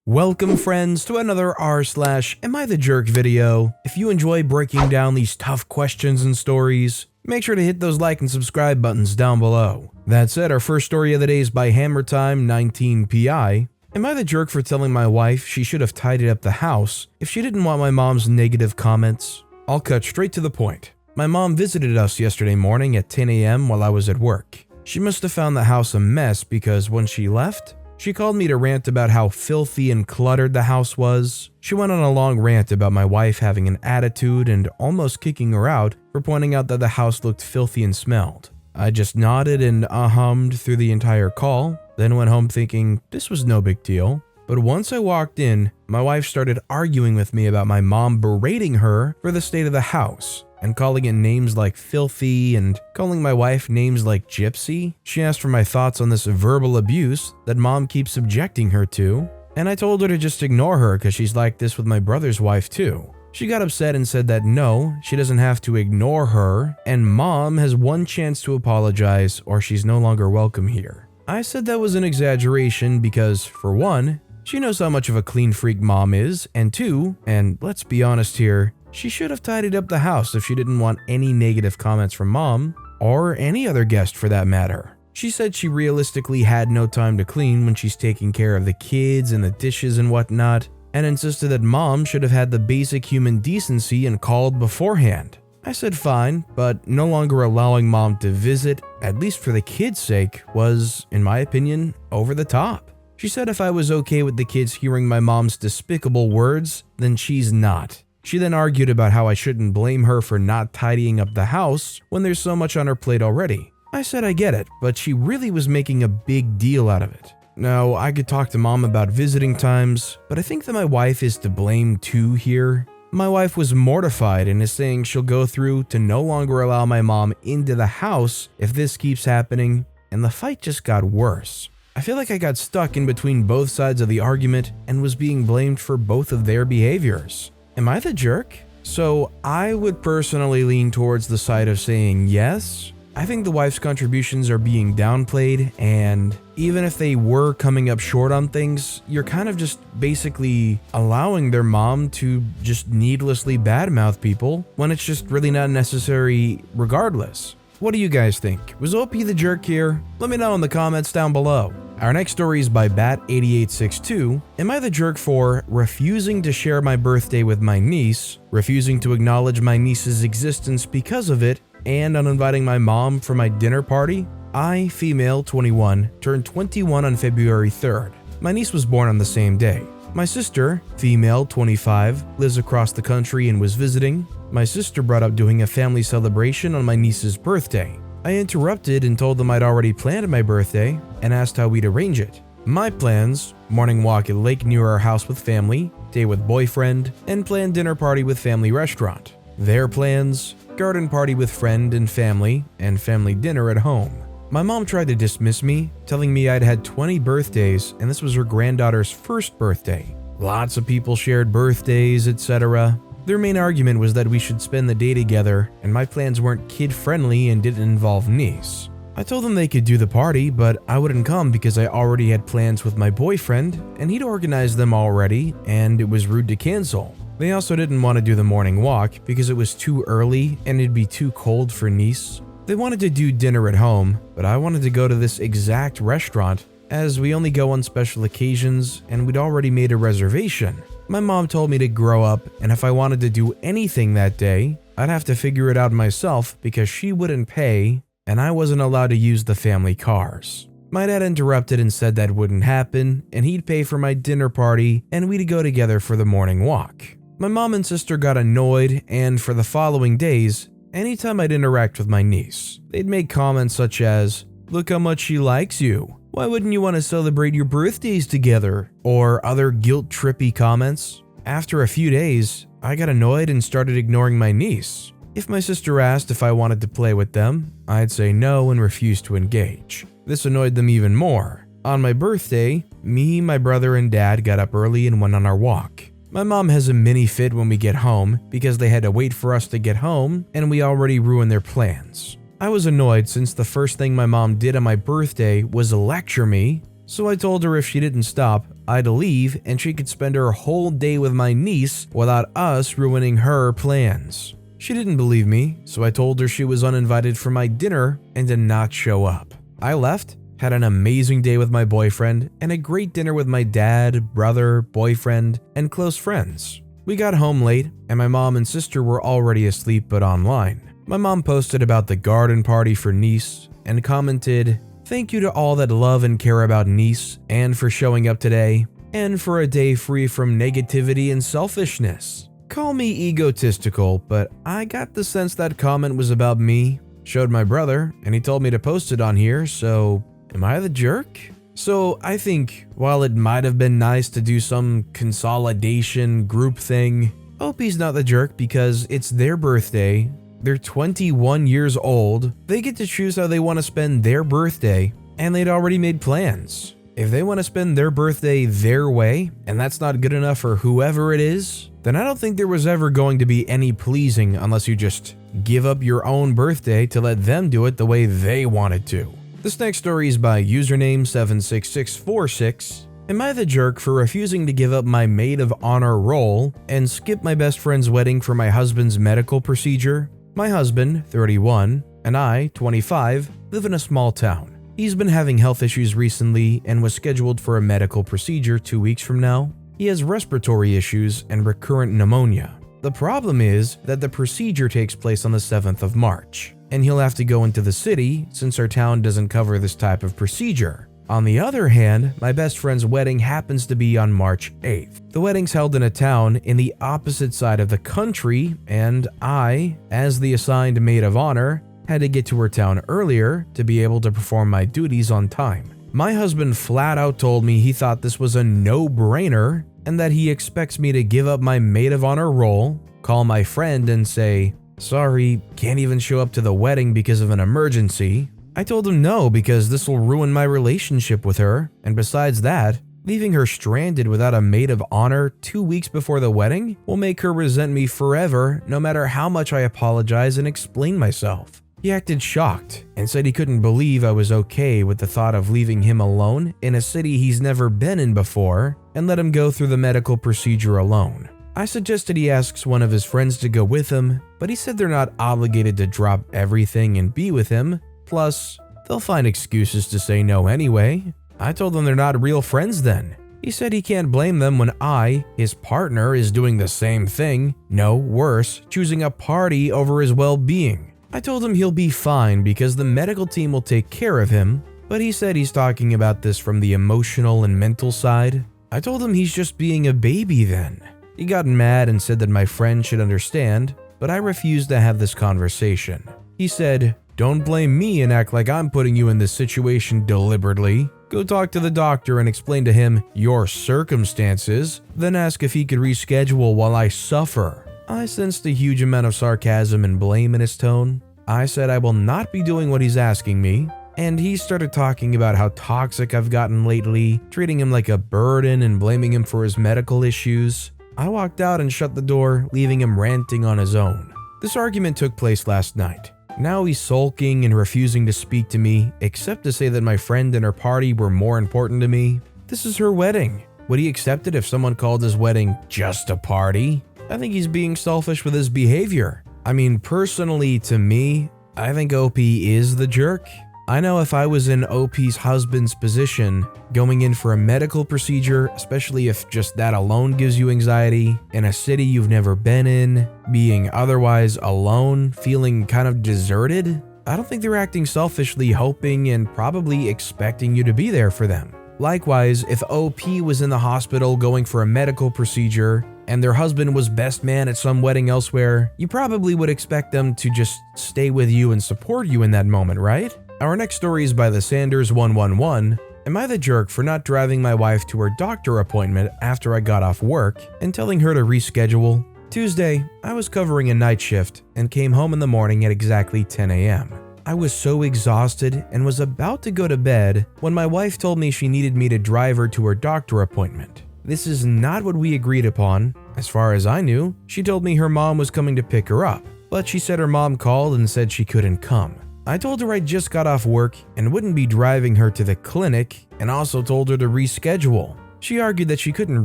Welcome friends to another r/AmITheJerk video. If you enjoy breaking down these tough questions and stories, make sure to hit those like and subscribe buttons down below. That said, our first story of the day is by HammerTime 19PI. Am I the jerk for telling my wife she should have tidied up the house if she didn't want my mom's negative comments? I'll cut straight to the point. My mom visited us yesterday morning at 10 a.m. while I was at work. She must have found the house a mess because when she left, she called me to rant about how filthy and cluttered the house was. She went on a long rant about my wife having an attitude and almost kicking her out for pointing out that the house looked filthy and smelled. I just nodded and hummed through the entire call, then went home thinking this was no big deal. But once I walked in, my wife started arguing with me about my mom berating her for the state of the house and calling it names like filthy and calling my wife names like gypsy. She asked for my thoughts on this verbal abuse that mom keeps subjecting her to, and I told her to just ignore her because she's like this with my brother's wife too. She got upset and said that no, she doesn't have to ignore her, and mom has one chance to apologize or she's no longer welcome here. I said that was an exaggeration because, for one, she knows how much of a clean freak mom is, and two, and let's be honest here, she should have tidied up the house if she didn't want any negative comments from mom, or any other guest for that matter. She said she realistically had no time to clean when she's taking care of the kids and the dishes and whatnot, and insisted that mom should have had the basic human decency and called beforehand. I said fine, but no longer allowing mom to visit, at least for the kids' sake, was, in my opinion, over the top. She said if I was okay with the kids hearing my mom's despicable words, then she's not. She then argued about how I shouldn't blame her for not tidying up the house when there's so much on her plate already. I said I get it, but she really was making a big deal out of it. Now, I could talk to mom about visiting times, but I think that my wife is to blame too here. My wife was mortified and is saying she'll go through to no longer allow my mom into the house if this keeps happening, and the fight just got worse. I feel like I got stuck in between both sides of the argument and was being blamed for both of their behaviors. Am I the jerk? So I would personally lean towards the side of saying yes. I think the wife's contributions are being downplayed, and even if they were coming up short on things, you're kind of just basically allowing their mom to just needlessly badmouth people when it's just really not necessary regardless. What do you guys think? Was OP the jerk here? Let me know in the comments down below. Our next story is by Bat8862. Am I the jerk for refusing to share my birthday with my niece, refusing to acknowledge my niece's existence because of it, and uninviting my mom for my dinner party? I, female 21, turned 21 on February 3rd. My niece was born on the same day. My sister, female 25, lives across the country and was visiting. My sister brought up doing a family celebration on my niece's birthday. I interrupted and told them I'd already planned my birthday and asked how we'd arrange it. My plans: morning walk at lake near our house with family, day with boyfriend, and planned dinner party with family restaurant. Their plans: garden party with friend and family dinner at home. My mom tried to dismiss me, telling me I'd had 20 birthdays and this was her granddaughter's first birthday. Lots of people shared birthdays, etc. Their main argument was that we should spend the day together, and my plans weren't kid-friendly and didn't involve niece. I told them they could do the party, but I wouldn't come because I already had plans with my boyfriend, and he'd organized them already, and it was rude to cancel. They also didn't want to do the morning walk because it was too early and it'd be too cold for niece. They wanted to do dinner at home, but I wanted to go to this exact restaurant as we only go on special occasions and we'd already made a reservation. My mom told me to grow up, and if I wanted to do anything that day, I'd have to figure it out myself because she wouldn't pay and I wasn't allowed to use the family cars. My dad interrupted and said that wouldn't happen and he'd pay for my dinner party and we'd go together for the morning walk. My mom and sister got annoyed, and for the following days, anytime I'd interact with my niece, they'd make comments such as, "Look how much she likes you. Why wouldn't you want to celebrate your birthdays together?" Or other guilt-trippy comments. After a few days, I got annoyed and started ignoring my niece. If my sister asked if I wanted to play with them, I'd say no and refuse to engage. This annoyed them even more. On my birthday, me, my brother, and dad got up early and went on our walk. My mom has a mini fit when we get home because they had to wait for us to get home and we already ruined their plans. I was annoyed since the first thing my mom did on my birthday was lecture me, so I told her if she didn't stop, I'd leave and she could spend her whole day with my niece without us ruining her plans. She didn't believe me, so I told her she was uninvited for my dinner and did not show up. I left, had an amazing day with my boyfriend, and a great dinner with my dad, brother, boyfriend, and close friends. We got home late, and my mom and sister were already asleep but online. My mom posted about the garden party for niece and commented, "Thank you to all that love and care about niece and for showing up today, and for a day free from negativity and selfishness." Call me egotistical, but I got the sense that comment was about me. Showed my brother, and he told me to post it on here, so am I the jerk? So I think while it might have been nice to do some consolidation group thing, OP's not the jerk because it's their birthday. They're 21 years old. They get to choose how they want to spend their birthday, and they'd already made plans. If they want to spend their birthday their way, and that's not good enough for whoever it is, then I don't think there was ever going to be any pleasing unless you just give up your own birthday to let them do it the way they wanted to. This next story is by username 76646. Am I the jerk for refusing to give up my maid of honor role and skip my best friend's wedding for my husband's medical procedure? My husband, 31, and I, 25, live in a small town. He's been having health issues recently and was scheduled for a medical procedure 2 weeks from now. He has respiratory issues and recurrent pneumonia. The problem is that the procedure takes place on the 7th of March, and he'll have to go into the city since our town doesn't cover this type of procedure. On the other hand, my best friend's wedding happens to be on March 8th. The wedding's held in a town in the opposite side of the country, and I, as the assigned maid of honor, had to get to her town earlier to be able to perform my duties on time. My husband flat out told me he thought this was a no-brainer and that he expects me to give up my maid of honor role, call my friend and say, "Sorry, can't even show up to the wedding because of an emergency." I told him no because this will ruin my relationship with her, and besides that, leaving her stranded without a maid of honor 2 weeks before the wedding will make her resent me forever no matter how much I apologize and explain myself. He acted shocked and said he couldn't believe I was okay with the thought of leaving him alone in a city he's never been in before and let him go through the medical procedure alone. I suggested he asks one of his friends to go with him, but he said they're not obligated to drop everything and be with him. Plus, they'll find excuses to say no anyway. I told them they're not real friends then. He said he can't blame them when I, his partner, is doing the same thing, no, worse, choosing a party over his well-being. I told him he'll be fine because the medical team will take care of him, but he said he's talking about this from the emotional and mental side. I told him he's just being a baby then. He got mad and said that my friend should understand, but I refused to have this conversation. He said, "Don't blame me and act like I'm putting you in this situation deliberately. Go talk to the doctor and explain to him your circumstances, then ask if he could reschedule while I suffer." I sensed a huge amount of sarcasm and blame in his tone. I said I will not be doing what he's asking me, and he started talking about how toxic I've gotten lately, treating him like a burden and blaming him for his medical issues. I walked out and shut the door, leaving him ranting on his own. This argument took place last night. Now he's sulking and refusing to speak to me, except to say that my friend and her party were more important to me. This is her wedding. Would he accept it if someone called his wedding just a party? I think he's being selfish with his behavior. I mean, personally to me, I think OP is the jerk. I know if I was in OP's husband's position, going in for a medical procedure, especially if just that alone gives you anxiety, in a city you've never been in, being otherwise alone, feeling kind of deserted, I don't think they're acting selfishly, hoping and probably expecting you to be there for them. Likewise, if OP was in the hospital going for a medical procedure, and their husband was best man at some wedding elsewhere, you probably would expect them to just stay with you and support you in that moment, right? Our next story is by the Sanders 111. Am I the jerk for not driving my wife to her doctor appointment after I got off work and telling her to reschedule? Tuesday, I was covering a night shift and came home in the morning at exactly 10 a.m. I was so exhausted and was about to go to bed when my wife told me she needed me to drive her to her doctor appointment. This is not what we agreed upon. As far as I knew, she told me her mom was coming to pick her up, but she said her mom called and said she couldn't come. I told her I just got off work and wouldn't be driving her to the clinic, and also told her to reschedule. She argued that she couldn't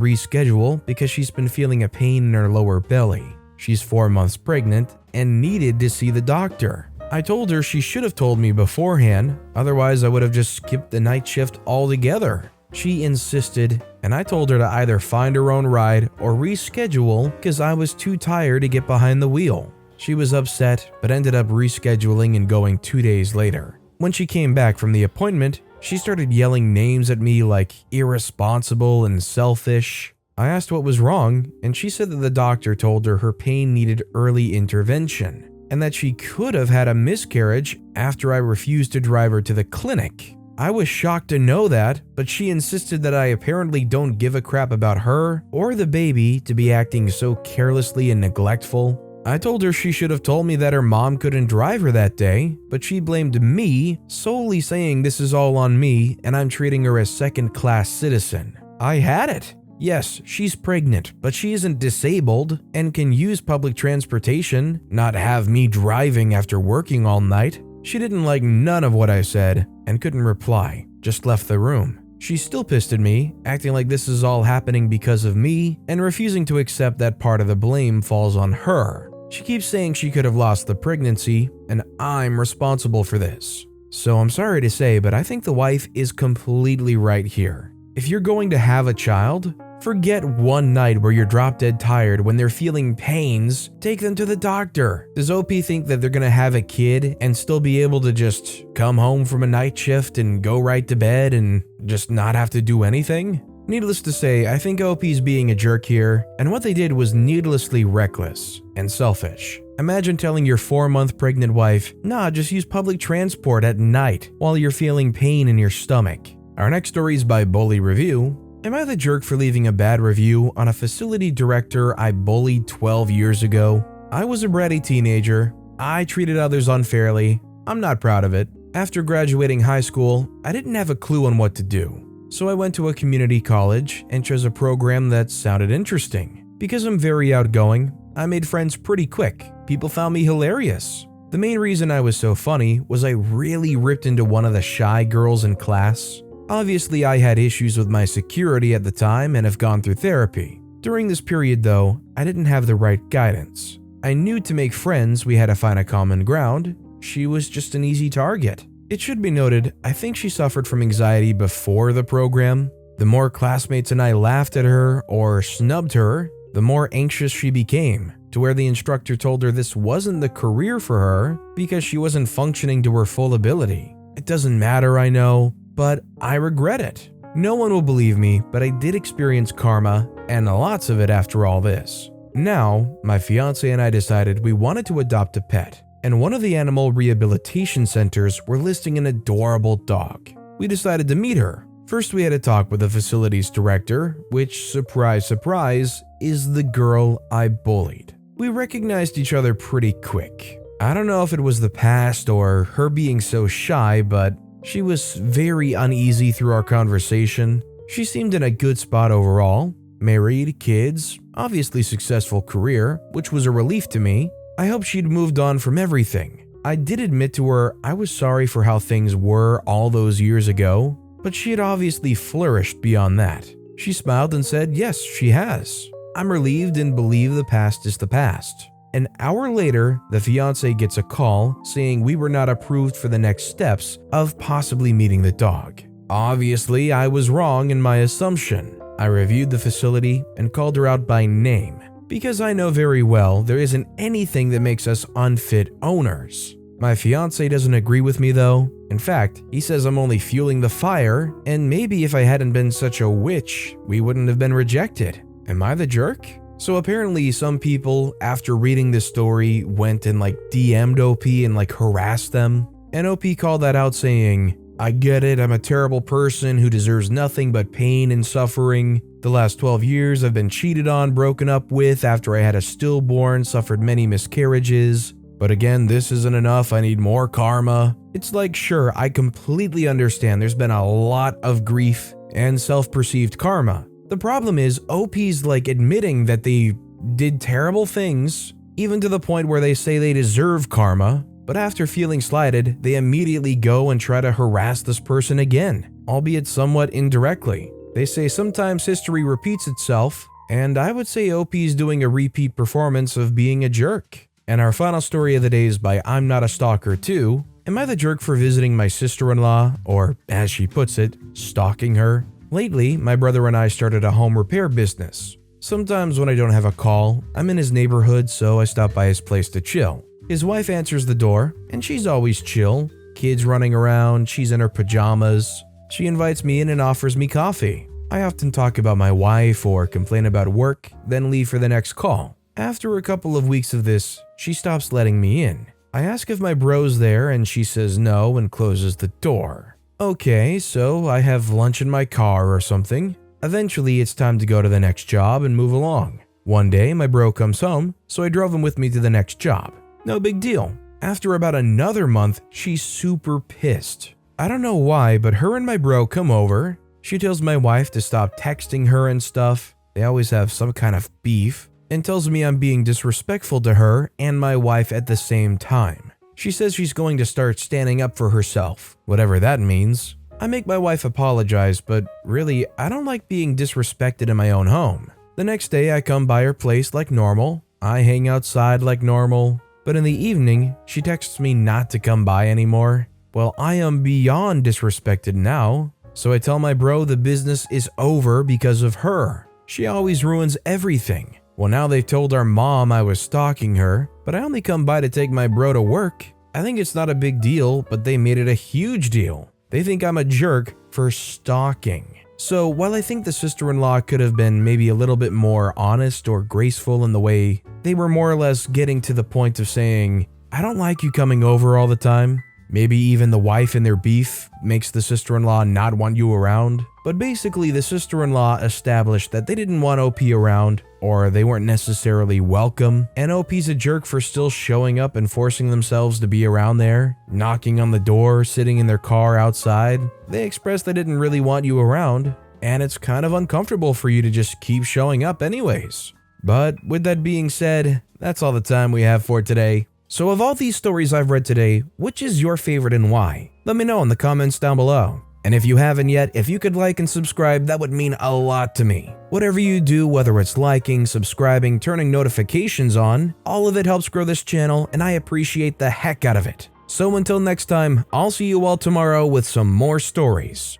reschedule because she's been feeling a pain in her lower belly. She's 4 months pregnant and needed to see the doctor. I told her she should have told me beforehand, otherwise I would have just skipped the night shift altogether. She insisted, and I told her to either find her own ride or reschedule because I was too tired to get behind the wheel. She was upset, but ended up rescheduling and going 2 days later. When she came back from the appointment, she started yelling names at me like irresponsible and selfish. I asked what was wrong, and she said that the doctor told her her pain needed early intervention, and that she could have had a miscarriage after I refused to drive her to the clinic. I was shocked to know that, but she insisted that I apparently don't give a crap about her or the baby to be acting so carelessly and neglectful. I told her she should have told me that her mom couldn't drive her that day, but she blamed me, solely saying this is all on me and I'm treating her as second-class citizen. I had it. Yes, she's pregnant, but she isn't disabled and can use public transportation, not have me driving after working all night. She didn't like none of what I said and couldn't reply, just left the room. She's still pissed at me, acting like this is all happening because of me and refusing to accept that part of the blame falls on her. She keeps saying she could have lost the pregnancy and I'm responsible for this. So I'm sorry to say, but I think the wife is completely right here. If you're going to have a child, forget one night where you're drop dead tired when they're feeling pains, take them to the doctor. Does OP think that they're gonna have a kid and still be able to just come home from a night shift and go right to bed and just not have to do anything? Needless to say, I think OP's being a jerk here, and what they did was needlessly reckless and selfish. Imagine telling your 4-month pregnant wife, nah, just use public transport at night while you're feeling pain in your stomach. Our next story is by Bully Review. Am I the jerk for leaving a bad review on a facility director I bullied 12 years ago? I was a bratty teenager. I treated others unfairly. I'm not proud of it. After graduating high school, I didn't have a clue on what to do. So I went to a community college and chose a program that sounded interesting. Because I'm very outgoing, I made friends pretty quick. People found me hilarious. The main reason I was so funny was I really ripped into one of the shy girls in class. Obviously, I had issues with my security at the time and have gone through therapy. During this period though, I didn't have the right guidance. I knew to make friends we had to find a common ground. She was just an easy target. It should be noted, I think she suffered from anxiety before the program. The more classmates and I laughed at her or snubbed her, the more anxious she became, to where the instructor told her this wasn't the career for her because she wasn't functioning to her full ability. It doesn't matter, I know, but I regret it. No one will believe me, but I did experience karma, and lots of it after all this. Now, my fiance and I decided we wanted to adopt a pet, and one of the animal rehabilitation centers were listing an adorable dog. We decided to meet her. First, we had a talk with the facility's director, which, surprise, surprise, is the girl I bullied. We recognized each other pretty quick. I don't know if it was the past or her being so shy, but she was very uneasy through our conversation. She seemed in a good spot overall. Married, kids, obviously successful career, which was a relief to me. I hoped she'd moved on from everything. I did admit to her I was sorry for how things were all those years ago, but she had obviously flourished beyond that. She smiled and said yes, she has. I'm relieved and believe the past is the past. An hour later, the fiance gets a call saying we were not approved for the next steps of possibly meeting the dog. Obviously, I was wrong in my assumption. I reviewed the facility and called her out by name, because I know very well there isn't anything that makes us unfit owners. My fiance doesn't agree with me though. In fact, he says I'm only fueling the fire, and maybe if I hadn't been such a witch, we wouldn't have been rejected. Am I the jerk? So apparently some people, after reading this story, went and DM'd OP and harassed them. And OP called that out saying, I get it, I'm a terrible person who deserves nothing but pain and suffering. The last 12 years I've been cheated on, broken up with after I had a stillborn, suffered many miscarriages. But again, this isn't enough, I need more karma. It's sure, I completely understand there's been a lot of grief and self-perceived karma. The problem is, OP's admitting that they did terrible things, even to the point where they say they deserve karma, but after feeling slighted, they immediately go and try to harass this person again, albeit somewhat indirectly. They say sometimes history repeats itself, and I would say OP's doing a repeat performance of being a jerk. And our final story of the day is by I'm Not a Stalker 2. Am I the jerk for visiting my sister-in-law, or as she puts it, stalking her? Lately, my brother and I started a home repair business. Sometimes when I don't have a call, I'm in his neighborhood, so I stop by his place to chill. His wife answers the door, and she's always chill. Kids running around, she's in her pajamas. She invites me in and offers me coffee. I often talk about my wife or complain about work, then leave for the next call. After a couple of weeks of this, she stops letting me in. I ask if my bro's there, and she says no and closes the door. Okay, so I have lunch in my car or something. Eventually, it's time to go to the next job and move along. One day, my bro comes home, so I drove him with me to the next job. No big deal. After about another month, she's super pissed. I don't know why, but her and my bro come over. She tells my wife to stop texting her and stuff. They always have some kind of beef. And tells me I'm being disrespectful to her and my wife at the same time. She says she's going to start standing up for herself, whatever that means. I make my wife apologize, but really, I don't like being disrespected in my own home. The next day, I come by her place like normal. I hang outside like normal. But in the evening, she texts me not to come by anymore. Well, I am beyond disrespected now. So I tell my bro the business is over because of her. She always ruins everything. Well, now they've told our mom I was stalking her, but I only come by to take my bro to work. I think it's not a big deal, but they made it a huge deal. They think I'm a jerk for stalking. So while I think the sister-in-law could have been maybe a little bit more honest or graceful in the way they were more or less getting to the point of saying, I don't like you coming over all the time. Maybe even the wife in their beef makes the sister-in-law not want you around. But basically, the sister-in-law established that they didn't want OP around, or they weren't necessarily welcome, and OP's a jerk for still showing up and forcing themselves to be around there, knocking on the door, sitting in their car outside. They expressed they didn't really want you around, and it's kind of uncomfortable for you to just keep showing up anyways. But with that being said, that's all the time we have for today. So of all these stories I've read today, which is your favorite and why? Let me know in the comments down below. And if you haven't yet, if you could like and subscribe, that would mean a lot to me. Whatever you do, whether it's liking, subscribing, turning notifications on, all of it helps grow this channel, and I appreciate the heck out of it. So until next time, I'll see you all tomorrow with some more stories.